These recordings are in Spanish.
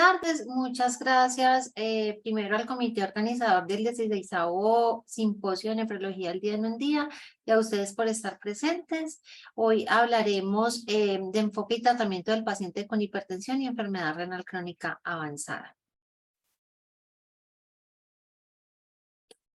tardes, muchas gracias primero al comité organizador del 16º Simposio de Nefrología al Día en un Día y a ustedes por estar presentes. Hoy hablaremos de enfoque y tratamiento del paciente con hipertensión y enfermedad renal crónica avanzada.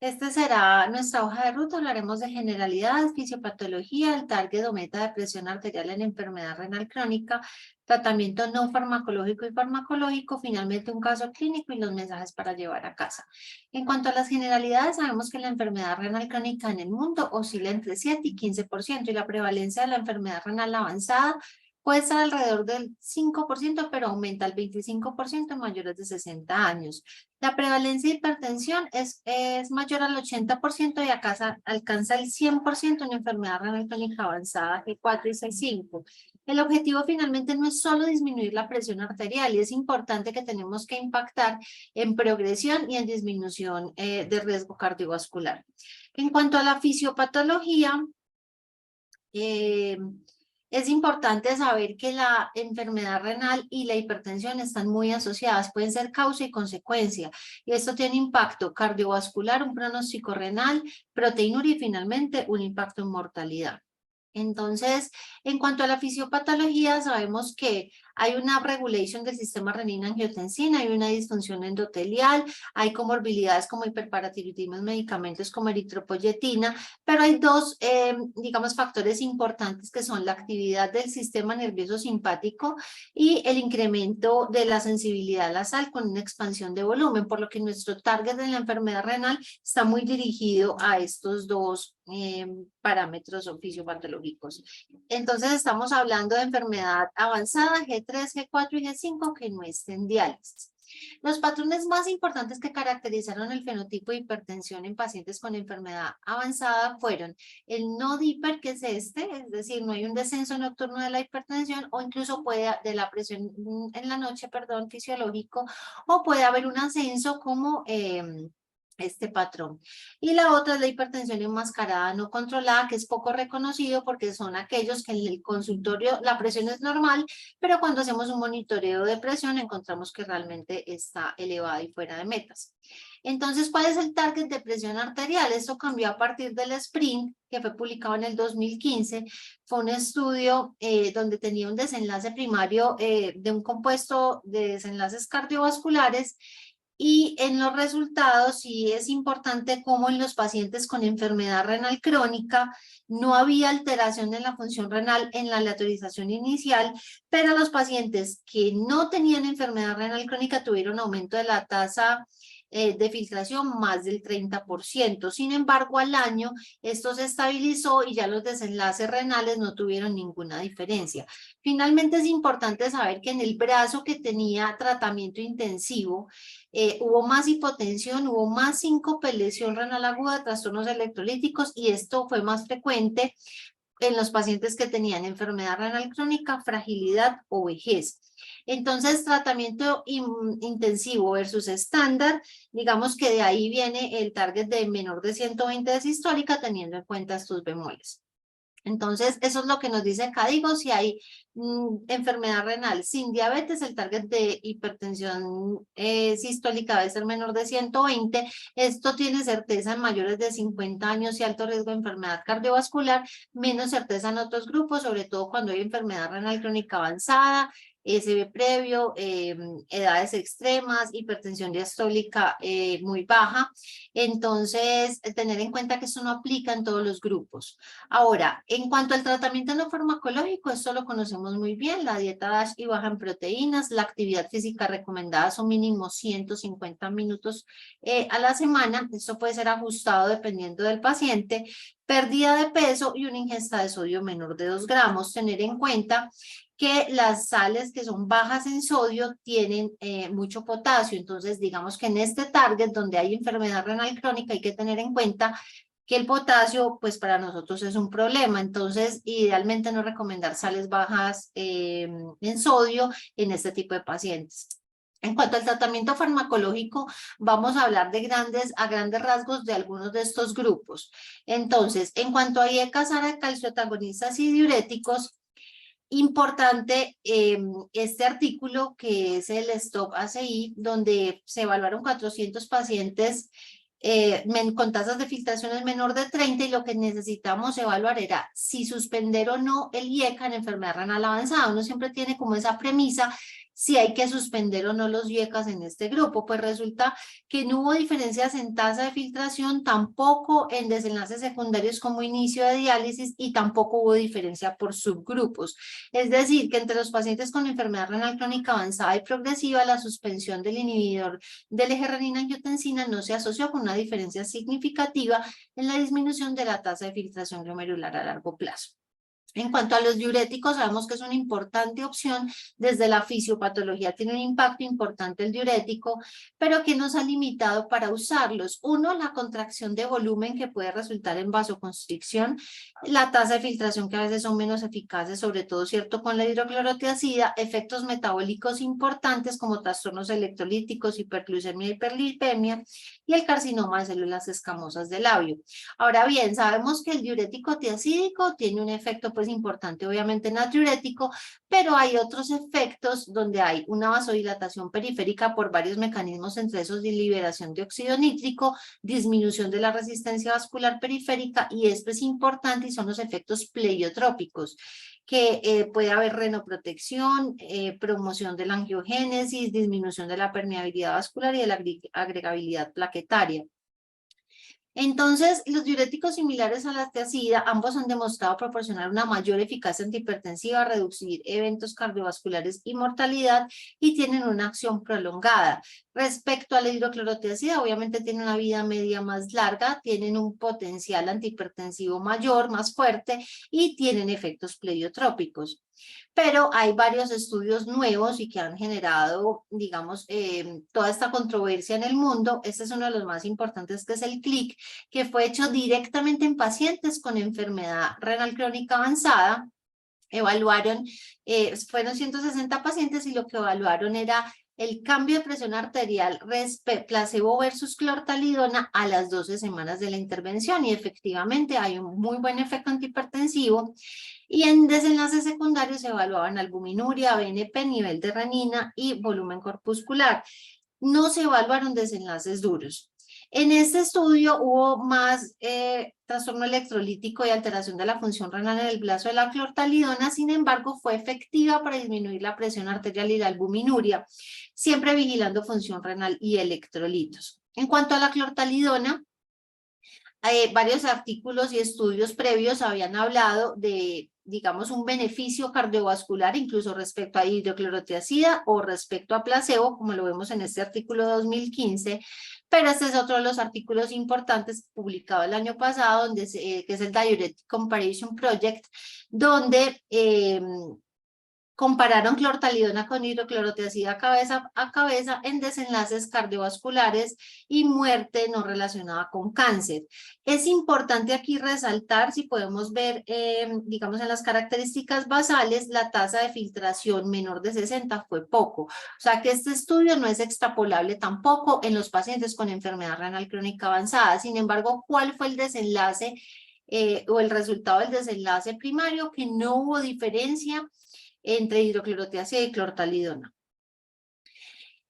Esta será nuestra hoja de ruta. Hablaremos de generalidades, fisiopatología, el target o meta de presión arterial en enfermedad renal crónica, tratamiento no farmacológico y farmacológico, finalmente un caso clínico y los mensajes para llevar a casa. En cuanto a las generalidades, sabemos que la enfermedad renal crónica en el mundo oscila entre 7 y 15% y la prevalencia de la enfermedad renal avanzada puede estar alrededor del 5%, pero aumenta al 25% en mayores de 60 años. La prevalencia de hipertensión es mayor al 80% y alcanza el 100% en enfermedad renal crónica avanzada G4 y C5. El objetivo finalmente no es solo disminuir la presión arterial, y es importante que tenemos que impactar en progresión y en disminución de riesgo cardiovascular. En cuanto a la fisiopatología, es importante saber que la enfermedad renal y la hipertensión están muy asociadas, pueden ser causa y consecuencia, y esto tiene impacto cardiovascular, un pronóstico renal, proteinuria y finalmente un impacto en mortalidad. Entonces, en cuanto a la fisiopatología, sabemos que hay una regulación del sistema renina-angiotensina, hay una disfunción endotelial, hay comorbilidades como hiperparatiroidismo, medicamentos como eritropoyetina, pero hay dos, digamos, factores importantes que son la actividad del sistema nervioso simpático y el incremento de la sensibilidad a la sal con una expansión de volumen, por lo que nuestro target de la enfermedad renal está muy dirigido a estos dos parámetros o fisiopatológicos. Entonces estamos hablando de enfermedad avanzada, G3, G4 y G5 que no estén diálisis. Los patrones más importantes que caracterizaron el fenotipo de hipertensión en pacientes con enfermedad avanzada fueron el no DIPER, que es decir, no hay un descenso nocturno de la hipertensión o incluso puede de la presión en la noche, perdón, fisiológico, o puede haber un ascenso como este patrón. Y la otra es la hipertensión enmascarada no controlada, que es poco reconocido porque son aquellos que en el consultorio la presión es normal, pero cuando hacemos un monitoreo de presión encontramos que realmente está elevada y fuera de metas. Entonces, ¿cuál es el target de presión arterial? Esto cambió a partir del SPRINT, que fue publicado en el 2015. Fue un estudio donde tenía un desenlace primario de un compuesto de desenlaces cardiovasculares. Y en los resultados sí es importante cómo en los pacientes con enfermedad renal crónica no había alteración en la función renal en la aleatorización inicial, pero los pacientes que no tenían enfermedad renal crónica tuvieron aumento de la tasa de filtración más del 30%. Sin embargo, al año esto se estabilizó y ya los desenlaces renales no tuvieron ninguna diferencia. Finalmente es importante saber que en el brazo que tenía tratamiento intensivo, hubo más hipotensión, hubo más síncope, lesión renal aguda, trastornos electrolíticos, y esto fue más frecuente en los pacientes que tenían enfermedad renal crónica, fragilidad o vejez. Entonces, tratamiento intensivo versus estándar, digamos que de ahí viene el target de menor de 120 de sistólica, teniendo en cuenta estos bemoles. Entonces, eso es lo que nos dice CADIGO. Si hay enfermedad renal sin diabetes, el target de hipertensión sistólica debe ser menor de 120. Esto tiene certeza en mayores de 50 años y alto riesgo de enfermedad cardiovascular, menos certeza en otros grupos, sobre todo cuando hay enfermedad renal crónica avanzada, SB previo, edades extremas, hipertensión diastólica muy baja. Entonces, tener en cuenta que eso no aplica en todos los grupos. Ahora, en cuanto al tratamiento no farmacológico, esto lo conocemos muy bien, la dieta DASH y baja en proteínas, la actividad física recomendada son mínimo 150 minutos a la semana, esto puede ser ajustado dependiendo del paciente, pérdida de peso y una ingesta de sodio menor de 2 gramos, tener en cuenta que las sales que son bajas en sodio tienen mucho potasio. Entonces, digamos que en este target donde hay enfermedad renal crónica hay que tener en cuenta que el potasio, pues para nosotros es un problema. Entonces, idealmente no recomendar sales bajas en sodio en este tipo de pacientes. En cuanto al tratamiento farmacológico, vamos a hablar a grandes rasgos de algunos de estos grupos. Entonces, en cuanto a IECA, SARA, calcioantagonistas y diuréticos, Importante este artículo que es el Stop ACI, donde se evaluaron 400 pacientes con tasas de filtraciones menor de 30 y lo que necesitamos evaluar era si suspender o no el IECA en enfermedad renal avanzada. Uno siempre tiene como esa premisa si hay que suspender o no los IECAs en este grupo. Pues resulta que no hubo diferencias en tasa de filtración, tampoco en desenlaces secundarios como inicio de diálisis y tampoco hubo diferencia por subgrupos. Es decir, que entre los pacientes con enfermedad renal crónica avanzada y progresiva, la suspensión del inhibidor del eje renina-angiotensina no se asoció con una diferencia significativa en la disminución de la tasa de filtración glomerular a largo plazo. En cuanto a los diuréticos, sabemos que es una importante opción. Desde la fisiopatología tiene un impacto importante el diurético, pero que nos ha limitado para usarlos. Uno, la contracción de volumen que puede resultar en vasoconstricción, la tasa de filtración que a veces son menos eficaces, sobre todo, ¿cierto?, con la hidroclorotiazida, efectos metabólicos importantes como trastornos electrolíticos, hiperglucemia, hiperlipemia y el carcinoma de células escamosas del labio. Ahora bien, sabemos que el diurético tiazídico tiene un efecto pues importante obviamente natriurético, pero hay otros efectos donde hay una vasodilatación periférica por varios mecanismos, entre esos de liberación de óxido nítrico, disminución de la resistencia vascular periférica, y esto es importante y son los efectos pleiotrópicos, que puede haber renoprotección, promoción de la angiogénesis, disminución de la permeabilidad vascular y de la agregabilidad plaquetaria. Entonces, los diuréticos similares a la tiazida, ambos han demostrado proporcionar una mayor eficacia antihipertensiva, reducir eventos cardiovasculares y mortalidad, y tienen una acción prolongada. Respecto a la hidroclorotiazida, obviamente tiene una vida media más larga, tienen un potencial antihipertensivo mayor, más fuerte, y tienen efectos pleiotrópicos. Pero hay varios estudios nuevos y que han generado, digamos, toda esta controversia en el mundo. Este es uno de los más importantes, que es el CLIC, que fue hecho directamente en pacientes con enfermedad renal crónica avanzada. Evaluaron, fueron 160 pacientes y lo que evaluaron era el cambio de presión arterial placebo versus clortalidona a las 12 semanas de la intervención, y efectivamente hay un muy buen efecto antihipertensivo. Y en desenlaces secundarios se evaluaban albuminuria, BNP, nivel de renina y volumen corpuscular. No se evaluaron desenlaces duros. En este estudio hubo más trastorno electrolítico y alteración de la función renal en el brazo de la clortalidona. Sin embargo, fue efectiva para disminuir la presión arterial y la albuminuria, siempre vigilando función renal y electrolitos. En cuanto a la clortalidona, varios artículos y estudios previos habían hablado de, digamos, un beneficio cardiovascular incluso respecto a hidroclorotiazida o respecto a placebo, como lo vemos en este artículo 2015, pero este es otro de los artículos importantes publicado el año pasado, donde que es el Diuretic Comparison Project, donde compararon clortalidona con hidroclorotiazida cabeza a cabeza en desenlaces cardiovasculares y muerte no relacionada con cáncer. Es importante aquí resaltar, si podemos ver, digamos, en las características basales, la tasa de filtración menor de 60 fue poco. O sea que este estudio no es extrapolable tampoco en los pacientes con enfermedad renal crónica avanzada. Sin embargo, ¿cuál fue el desenlace o el resultado del desenlace primario? Que no hubo diferencia entre hidroclorotiazida y clortalidona.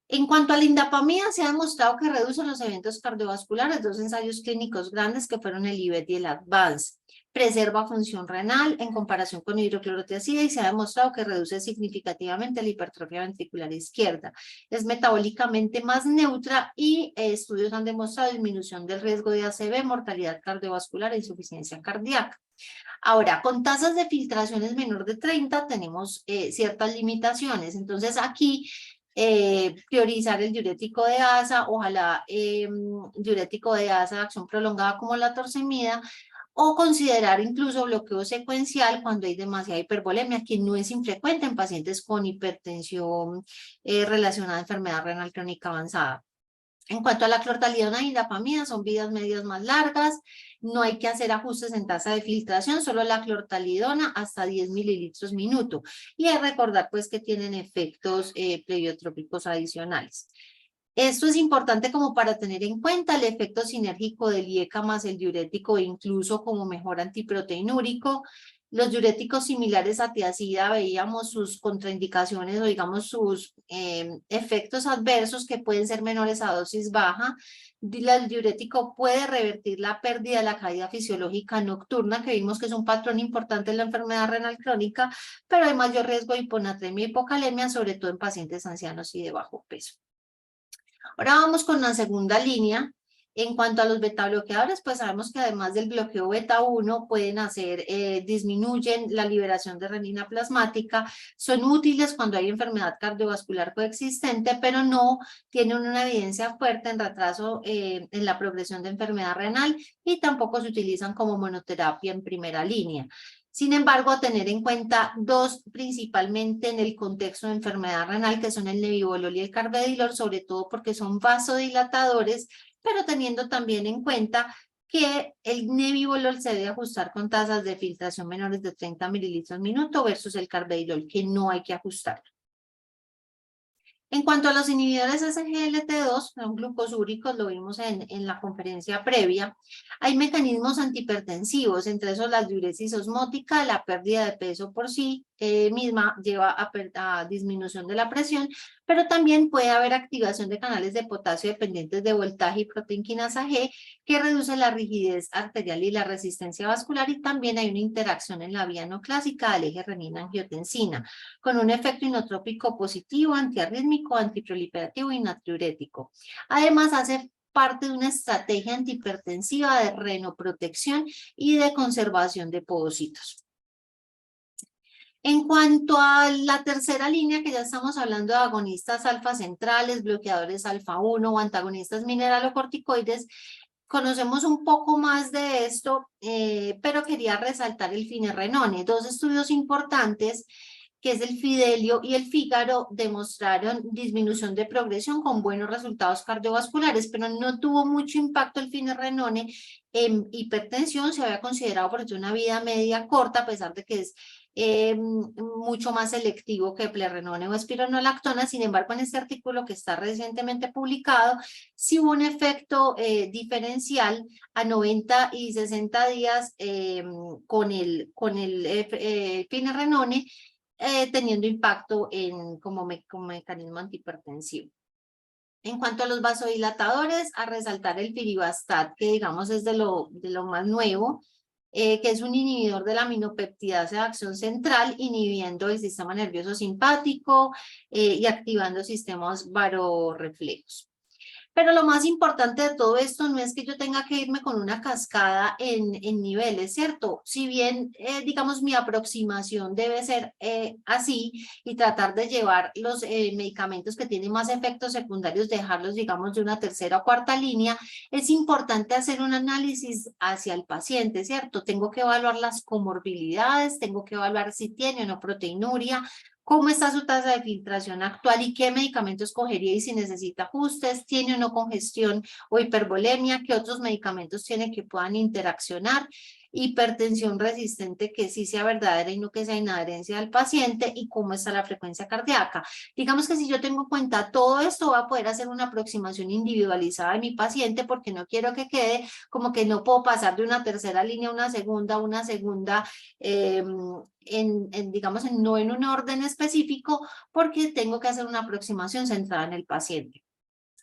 En cuanto a la indapamida, se ha demostrado que reduce los eventos cardiovasculares, dos ensayos clínicos grandes que fueron el IBET y el ADVANCE. Preserva función renal en comparación con hidroclorotiazida y se ha demostrado que reduce significativamente la hipertrofia ventricular izquierda. Es metabólicamente más neutra y estudios han demostrado disminución del riesgo de ACV, mortalidad cardiovascular e insuficiencia cardíaca. Ahora, con tasas de filtraciones menor de 30 tenemos ciertas limitaciones. Entonces aquí priorizar el diurético de asa, ojalá diurético de asa de acción prolongada como la torsemida, o considerar incluso bloqueo secuencial cuando hay demasiada hipervolemia, que no es infrecuente en pacientes con hipertensión relacionada a enfermedad renal crónica avanzada. En cuanto a la clortalidona y indapamida, son vidas medias más largas, no hay que hacer ajustes en tasa de filtración, solo la clortalidona hasta 10 mililitros minuto. Y hay que recordar pues que tienen efectos pleiotrópicos adicionales. Esto es importante como para tener en cuenta el efecto sinérgico del IECA más el diurético, incluso como mejor antiproteinúrico. Los diuréticos similares a tiazida veíamos sus contraindicaciones o digamos sus efectos adversos que pueden ser menores a dosis baja. El diurético puede revertir la pérdida de la caída fisiológica nocturna, que vimos que es un patrón importante en la enfermedad renal crónica, pero hay mayor riesgo de hiponatremia y hipocalemia, sobre todo en pacientes ancianos y de bajo peso. Ahora vamos con la segunda línea. En cuanto a los beta bloqueadores, pues sabemos que además del bloqueo beta 1 pueden hacer, disminuyen la liberación de renina plasmática, son útiles cuando hay enfermedad cardiovascular coexistente, pero no tienen una evidencia fuerte en retraso en la progresión de enfermedad renal y tampoco se utilizan como monoterapia en primera línea. Sin embargo, tener en cuenta dos principalmente en el contexto de enfermedad renal, que son el nebivolol y el carvedilol, sobre todo porque son vasodilatadores, pero teniendo también en cuenta que el nebivolol se debe ajustar con tasas de filtración menores de 30 mililitros minuto versus el carvedilol, que no hay que ajustar. En cuanto a los inhibidores SGLT2, son glucosúricos, lo vimos en la conferencia previa, hay mecanismos antihipertensivos, entre esos la diuresis osmótica, la pérdida de peso por sí misma lleva a disminución de la presión, pero también puede haber activación de canales de potasio dependientes de voltaje y proteinquinasa G, que reduce la rigidez arterial y la resistencia vascular, y también hay una interacción en la vía no clásica del eje renina-angiotensina, con un efecto inotrópico positivo, antiarrítmico, antiproliferativo y natriurético. Además, hace parte de una estrategia antihipertensiva de renoprotección y de conservación de podocitos. En cuanto a la tercera línea, que ya estamos hablando de agonistas alfa centrales, bloqueadores alfa 1 o antagonistas mineralocorticoides, conocemos un poco más de esto, pero quería resaltar el finerenone. Dos estudios importantes, que es el Fidelio y el Fígaro, demostraron disminución de progresión con buenos resultados cardiovasculares, pero no tuvo mucho impacto el finerenone en hipertensión. Se había considerado por una vida media corta, a pesar de que es mucho más selectivo que plerrenone o espironolactona. Sin embargo, en este artículo que está recientemente publicado, sí hubo un efecto diferencial a 90 y 60 días con el finerenone, teniendo impacto como mecanismo antihipertensivo. En cuanto a los vasodilatadores, a resaltar el firibastat, que digamos es de lo más nuevo, que es un inhibidor de la aminopeptidasa de acción central, inhibiendo el sistema nervioso simpático y activando sistemas varorreflejos. Pero lo más importante de todo esto no es que yo tenga que irme con una cascada en niveles, ¿cierto? Si bien, digamos, mi aproximación debe ser así y tratar de llevar los medicamentos que tienen más efectos secundarios, dejarlos, digamos, de una tercera o cuarta línea, es importante hacer un análisis hacia el paciente, ¿cierto? Tengo que evaluar las comorbilidades, tengo que evaluar si tiene o no proteinuria, cómo está su tasa de filtración actual y qué medicamento escogería y si necesita ajustes, tiene o no congestión o hipervolemia, qué otros medicamentos tiene que puedan interaccionar, hipertensión resistente que sí sea verdadera y no que sea inadherencia del paciente, y cómo está la frecuencia cardíaca. Digamos que si yo tengo en cuenta todo esto, voy a poder hacer una aproximación individualizada de mi paciente, porque no quiero que quede como que no puedo pasar de una tercera línea a una segunda, digamos, no en un orden específico, porque tengo que hacer una aproximación centrada en el paciente.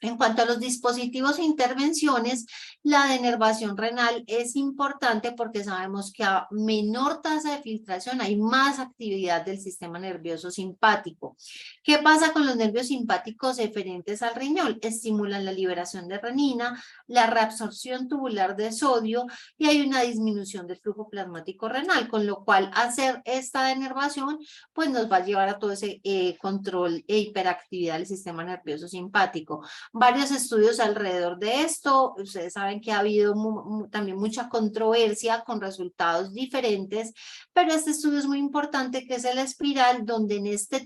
En cuanto a los dispositivos e intervenciones, la denervación renal es importante porque sabemos que a menor tasa de filtración hay más actividad del sistema nervioso simpático. ¿Qué pasa con los nervios simpáticos eferentes al riñón? Estimulan la liberación de renina, la reabsorción tubular de sodio y hay una disminución del flujo plasmático renal, con lo cual hacer esta denervación pues nos va a llevar a todo ese control e hiperactividad del sistema nervioso simpático. Varios estudios alrededor de esto. Ustedes saben que ha habido también mucha controversia con resultados diferentes, pero este estudio es muy importante, que es el espiral, donde en este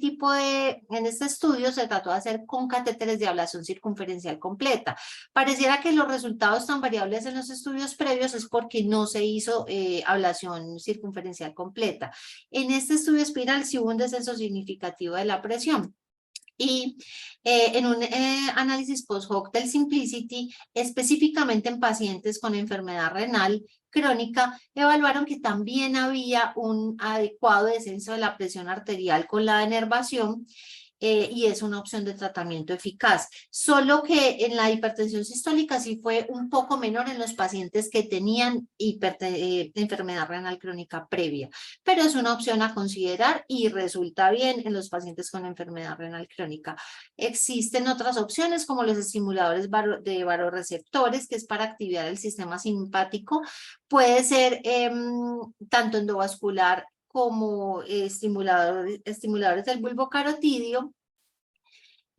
estudio se trató de hacer con catéteres de ablación circunferencial completa. Pareciera que los resultados tan variables en los estudios previos es porque no se hizo ablación circunferencial completa. En este estudio espiral sí hubo un descenso significativo de la presión. Y en un análisis post-hoc del Simplicity, específicamente en pacientes con enfermedad renal crónica, evaluaron que también había un adecuado descenso de la presión arterial con la denervación, y es una opción de tratamiento eficaz. Solo que en la hipertensión sistólica sí fue un poco menor en los pacientes que tenían enfermedad renal crónica previa, pero es una opción a considerar y resulta bien en los pacientes con enfermedad renal crónica. Existen otras opciones como los estimuladores de vasoreceptores, que es para activar el sistema simpático. Puede ser tanto endovascular como estimuladores del bulbo carotidio.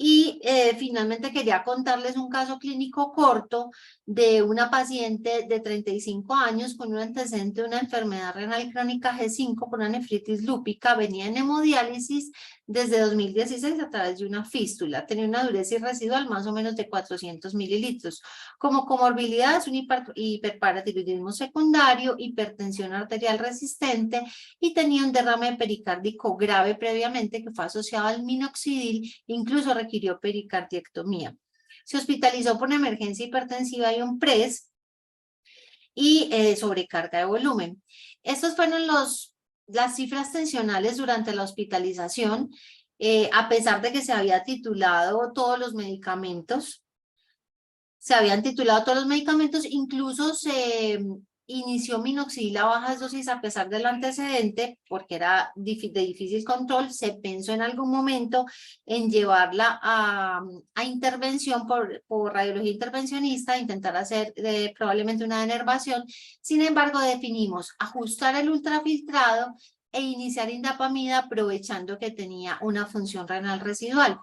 Y finalmente quería contarles un caso clínico corto de una paciente de 35 años con un antecedente de una enfermedad renal crónica G5 por una nefritis lúpica. Venía en hemodiálisis desde 2016 a través de una fístula. Tenía una diuresis residual más o menos de 400 mililitros. Como comorbilidad es un hiperparatiroidismo secundario, hipertensión arterial resistente y tenía un derrame pericárdico grave previamente que fue asociado al minoxidil, incluso requirió pericardiectomía. Se hospitalizó por una emergencia hipertensiva y un PRES y sobrecarga de volumen. Estos fueron las cifras tensionales durante la hospitalización, a pesar de que se había titulado todos los medicamentos. Se habían titulado todos los medicamentos, incluso se inició minoxidil a bajas dosis a pesar del antecedente, porque era de difícil control. Se pensó en algún momento en llevarla a intervención por radiología intervencionista, intentar hacer probablemente una denervación. Sin embargo, definimos ajustar el ultrafiltrado e iniciar indapamida aprovechando que tenía una función renal residual.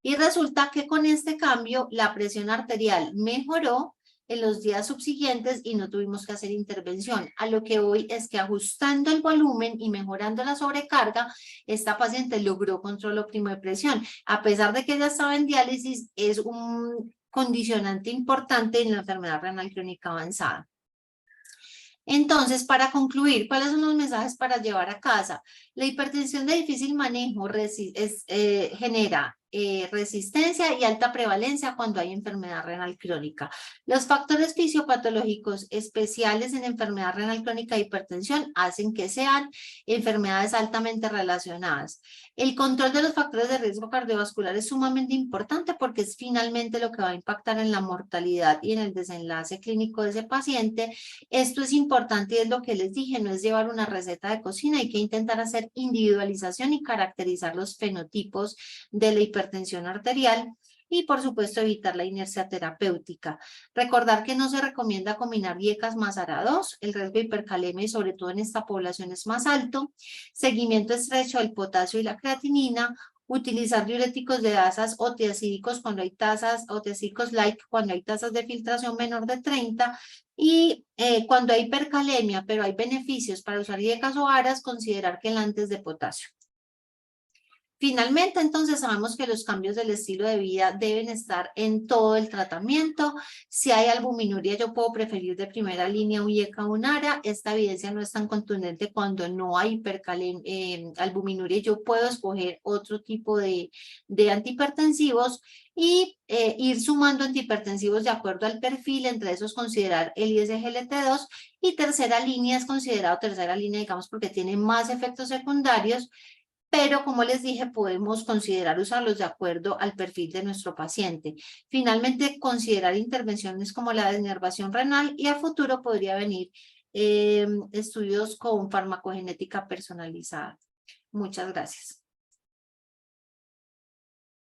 Y resulta que con este cambio la presión arterial mejoró en los días subsiguientes y no tuvimos que hacer intervención. A lo que hoy es que ajustando el volumen y mejorando la sobrecarga, esta paciente logró control óptimo de presión. A pesar de que ella estaba en diálisis, es un condicionante importante en la enfermedad renal crónica avanzada. Entonces, para concluir, ¿cuáles son los mensajes para llevar a casa? La hipertensión de difícil manejo genera resistencia y alta prevalencia cuando hay enfermedad renal crónica. Los factores fisiopatológicos especiales en enfermedad renal crónica e hipertensión hacen que sean enfermedades altamente relacionadas. El control de los factores de riesgo cardiovascular es sumamente importante porque es finalmente lo que va a impactar en la mortalidad y en el desenlace clínico de ese paciente. Esto es importante y es lo que les dije, no es llevar una receta de cocina, hay que intentar hacer individualización y caracterizar los fenotipos de la hipertensión arterial y por supuesto evitar la inercia terapéutica. Recordar que no se recomienda combinar dietas más ARA2, el riesgo de hipercalemia y sobre todo en esta población es más alto, seguimiento estrecho del potasio y la creatinina, utilizar diuréticos de tasas o tiacídicos cuando hay tasas, o tiacídicos light cuando hay tasas de filtración menor de 30, y cuando hay hipercalemia, pero hay beneficios para usar dietas o ARAs, considerar que el antes de potasio. Finalmente, entonces, sabemos que los cambios del estilo de vida deben estar en todo el tratamiento. Si hay albuminuria, yo puedo preferir de primera línea un IECA o un ARA. Esta evidencia no es tan contundente cuando no hay albuminuria. Yo puedo escoger otro tipo de antihipertensivos y ir sumando antihipertensivos de acuerdo al perfil. Entre esos, considerar el ISGLT2. Y tercera línea es considerado tercera línea, digamos, porque tiene más efectos secundarios. Pero como les dije, podemos considerar usarlos de acuerdo al perfil de nuestro paciente. Finalmente, considerar intervenciones como la denervación renal y a futuro podría venir estudios con farmacogenética personalizada. Muchas gracias.